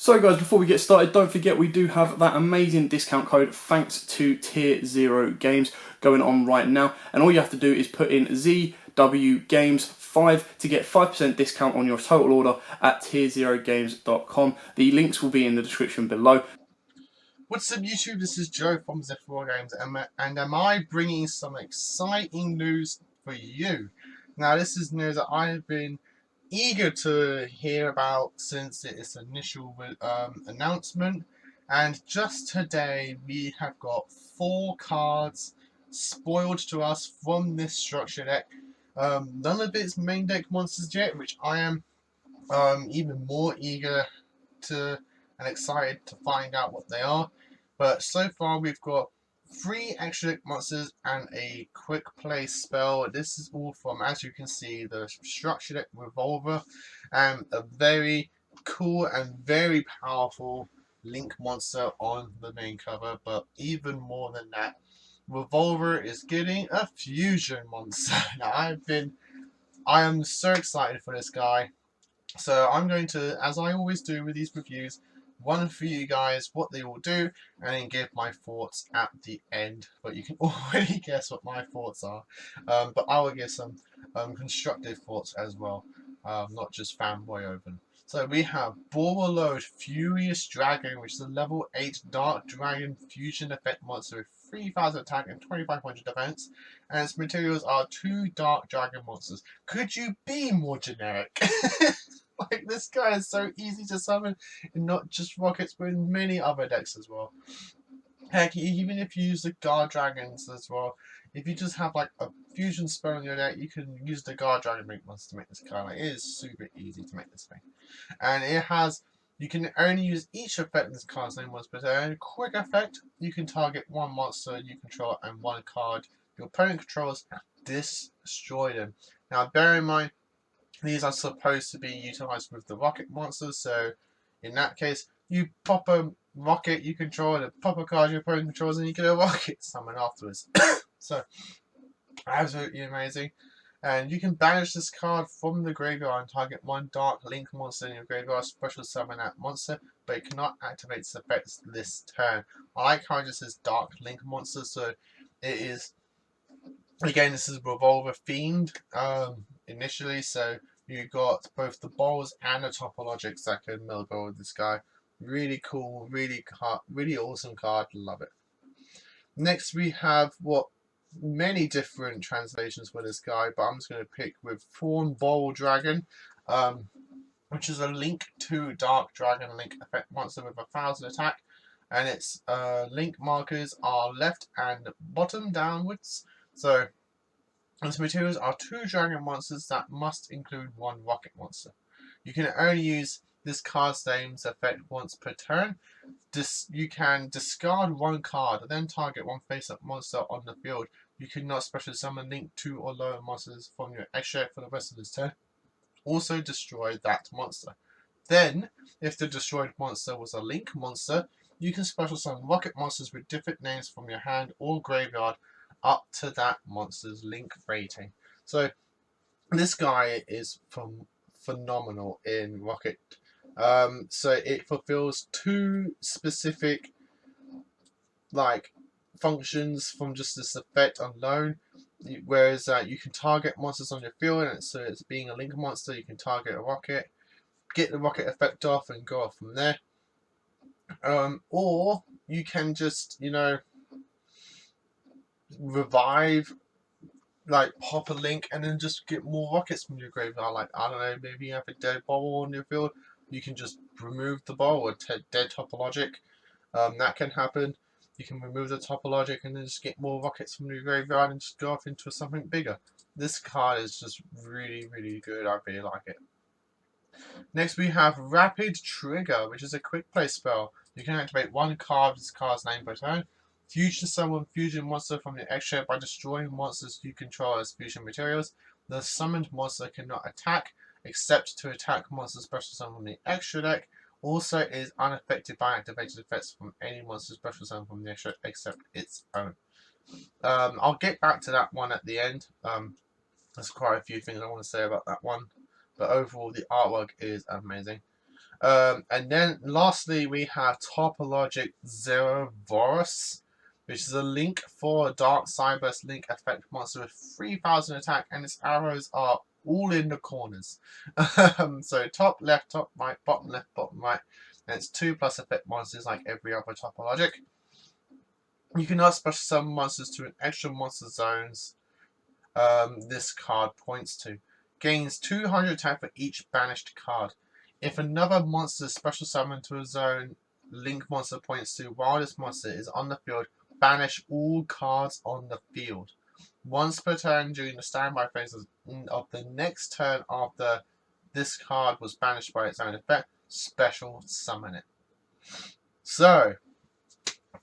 So guys, before we get started, don't forget we do have that amazing discount code thanks to Tier 0 Games going on right now. And all you have to do is put in ZW Games 5 to get 5% discount on your total order at tier0games.com. The links will be in the description below. What's up YouTube, this is Joe from Z4 Games and am I bringing some exciting news for you. Now this is news that I have been eager to hear about since its initial announcement, and just today we have got 4 cards spoiled to us from this structure deck. None of its main deck monsters yet, which I am even more eager to and excited to find out what they are. But so far we've got 3 extra deck monsters and a quick play spell. This is all from, as you can see, the structure deck Revolver, and a very cool and very powerful Link monster on the main cover. But even more than that, Revolver is getting a fusion monster. Now I am so excited for this guy. So I'm going to, as I always do with these reviews, run for you guys what they will do and then give my thoughts at the end. But you can already guess what my thoughts are. But I will give some constructive thoughts as well, not just fanboy over them. So we have Borreload Furious Dragon, which is a level 8 Dark Dragon fusion effect monster with 3000 attack and 2500 defense, and its materials are 2 Dark Dragon monsters. Could you be more generic? Like, this guy is so easy to summon in not just Rockets, but in many other decks as well. Heck, even if you use the Guard Dragons as well, if you just have like a fusion spell in your deck, you can use the Guard Dragon Link monster to make this card. Like, it is super easy to make this thing. And it has, you can only use each effect in this card's name once per turn. Quick effect, you can target 1 monster you control and 1 card your opponent controls, destroy them. Now bear in mind, these are supposed to be utilized with the rocket monsters, so in that case, you pop a rocket you control and pop a card your opponent controls and you get a rocket summon afterwards. So, absolutely amazing. And you can banish this card from the graveyard and target 1 Dark Link monster in your graveyard, special summon that monster, but it cannot activate its effects this turn. I like how it just says Dark Link monster, so it is, again, this is Revolver themed initially, so you got both the balls and the topologics that can mill go with this guy. Really cool, really awesome card, love it. Next we have what many different translations for this guy, but I'm just going to pick with Thorn Ball Dragon, which is a Link 2 Dark Dragon Link effect monster with 1000 attack, and its link markers are left and bottom downwards. So its materials are 2 dragon monsters that must include 1 rocket monster. You can only use this card's name's effect once per turn. You can discard 1 card and then target 1 face-up monster on the field. You cannot special summon Link 2 or lower monsters from your extra for the rest of this turn. Also destroy that monster. Then, if the destroyed monster was a Link monster, you can special summon rocket monsters with different names from your hand or graveyard up to that monster's Link rating. So this guy is phenomenal in Rocket. So it fulfills 2 specific like functions from just this effect alone. Whereas you can target monsters on your field, and so it's being a Link monster, you can target a rocket, get the rocket effect off, and go off from there. Or you can just, revive, like pop a Link and then just get more rockets from your graveyard. Like, I don't know, maybe you have a dead bubble on your field, you can just remove the bubble or dead topologic. That can happen. You can remove the topologic and then just get more rockets from your graveyard and just go off into something bigger. This card is just really, really good. I really like it. Next we have Rapid Trigger, which is a quick play spell. You can activate 1 card of this card's name per turn. Fusion summon fusion monster from your extra by destroying monsters you control as fusion materials. The summoned monster cannot attack, except to attack monster special summon from the extra deck. Also is unaffected by activated effects from any monster special summon from the extra except its own. I'll get back to that one at the end. There's quite a few things I want to say about that one, but overall the artwork is amazing. And then lastly, we have Topologic Zerovorus, which is a Link for Dark Cyber's Link effect monster with 3000 attack, and its arrows are all in the corners. So top left, top right, bottom left, bottom right, and it's 2+ effect monsters like every other Topologic. You can not special summon monsters to an extra monster zones this card points to. Gains 200 attack for each banished card. If another monster is special summoned to a zone Link monster points to while this monster is on the field, banish all cards on the field. Once per turn during the standby phase of the next turn after this card was banished by its own effect, special summon it. So,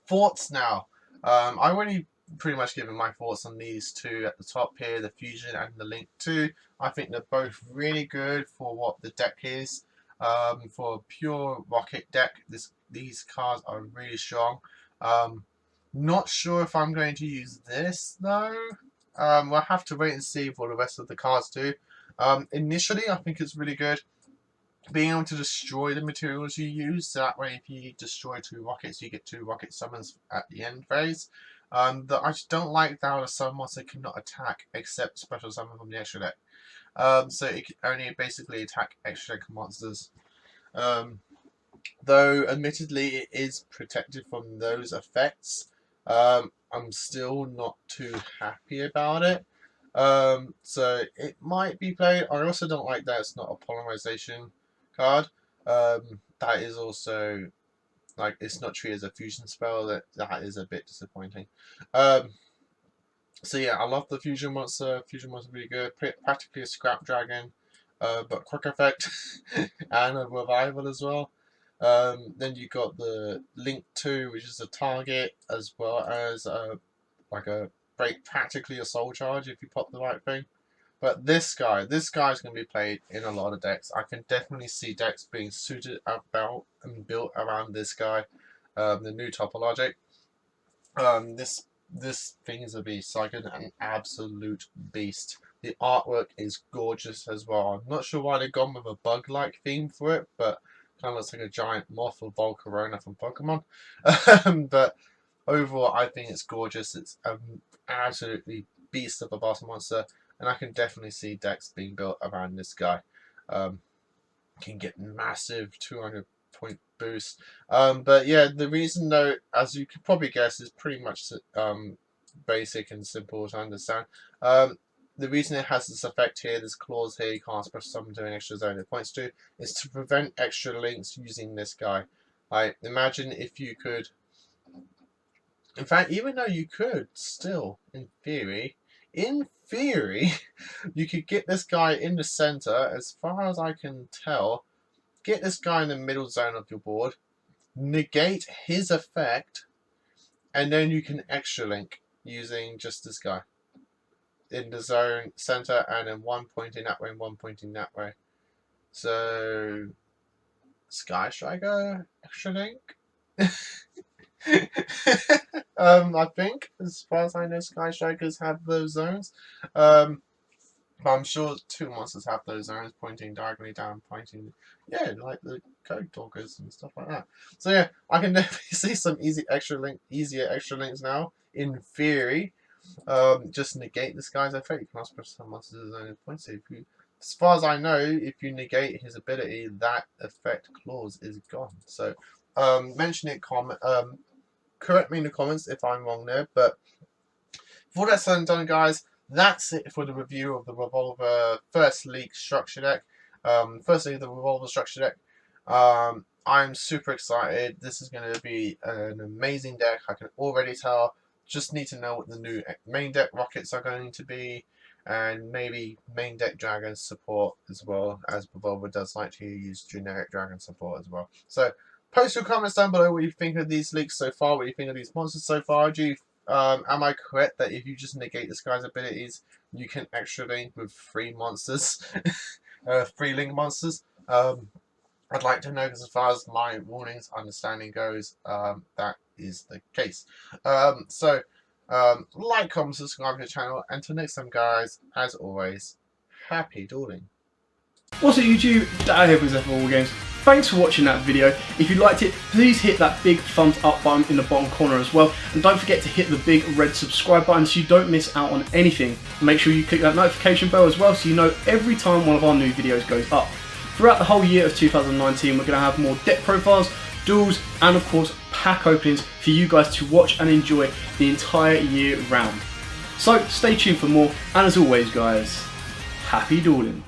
thoughts now. I already pretty much given my thoughts on these two at the top here, the Fusion and the Link 2. I think they're both really good for what the deck is. For a pure Rocket deck, these cards are really strong. Not sure if I'm going to use this though. We'll have to wait and see what the rest of the cards do. Initially, I think it's really good being able to destroy the materials you use. So that way, if you destroy 2 rockets, you get 2 rocket summons at the end phase. I just don't like that a summon monster cannot attack except special summon from the extra deck. So it can only basically attack extra deck monsters. Though admittedly it is protected from those effects, I'm still not too happy about it. So it might be played. I also don't like that it's not a polymerization card. That is also, like, it's not treated as a fusion spell. That is a bit disappointing. So yeah, I love the fusion monster. Fusion monster really good. Practically a scrap dragon, but quick effect and a revival as well. Then you got the Link 2, which is a target, as well as practically a soul charge if you pop the right thing. But this guy's going to be played in a lot of decks. I can definitely see decks being suited about and built around this guy, the new Topologic. This thing is a beast. Like an absolute beast. The artwork is gorgeous as well. I'm not sure why they've gone with a bug-like theme for it, but kind of looks like a giant moth or Volcarona from Pokemon. But overall, I think it's gorgeous. It's an absolutely beast of a battle monster, and I can definitely see decks being built around this guy. Can get massive 200 point boost. But yeah, the reason though, as you could probably guess, is pretty much basic and simple to understand. The reason it has this effect here, this clause here, you can't special summon to an extra zone it points to, is to prevent extra links using this guy. Like, imagine if you could, in fact, even though you could still, in theory, you could get this guy in the center, as far as I can tell, get this guy in the middle zone of your board, negate his effect, and then you can extra link using just this guy in the zone center, and then one pointing that way and one pointing that way. So Sky Striker extra link. I think, as far as I know, Sky Strikers have those zones. But I'm sure 2 monsters have those zones, pointing diagonally down, pointing, yeah, like the Code Talkers and stuff like that. So yeah, I can definitely see some easier extra links now. In theory, just negate this guy's effect. You can also push some monsters' zone points. As far as I know, if you negate his ability, that effect clause is gone. So, mention it, correct me in the comments if I'm wrong there. But before that's said and done, guys, that's it for the review of the Revolver First League Structure Deck. Firstly, the Revolver Structure Deck. I'm super excited. This is going to be an amazing deck. I can already tell. Just need to know what the new main deck rockets are going to be, and maybe main deck dragon support as well, as Revolver does like to use generic dragon support as well. So post your comments down below what you think of these leaks so far, what you think of these monsters so far. Am I correct that if you just negate this guy's abilities, you can extra link with 3 monsters, 3 link monsters? I'd like to know, because as far as my warnings understanding goes, that is the case. Like, comment, subscribe to the channel. Until next time, guys, as always, happy dueling. What's up, YouTube? Dad here with YUGIOH Revoler games. thanks for watching that video. If you liked it, please hit that big thumbs up button in the bottom corner as well. And don't forget to hit the big red subscribe button so you don't miss out on anything. Make sure you click that notification bell as well so you know every time one of our new videos goes up. Throughout the whole year of 2019, we're going to have more deck profiles, duels, and of course pack openings for you guys to watch and enjoy the entire year round. So stay tuned for more, and as always guys, happy dueling.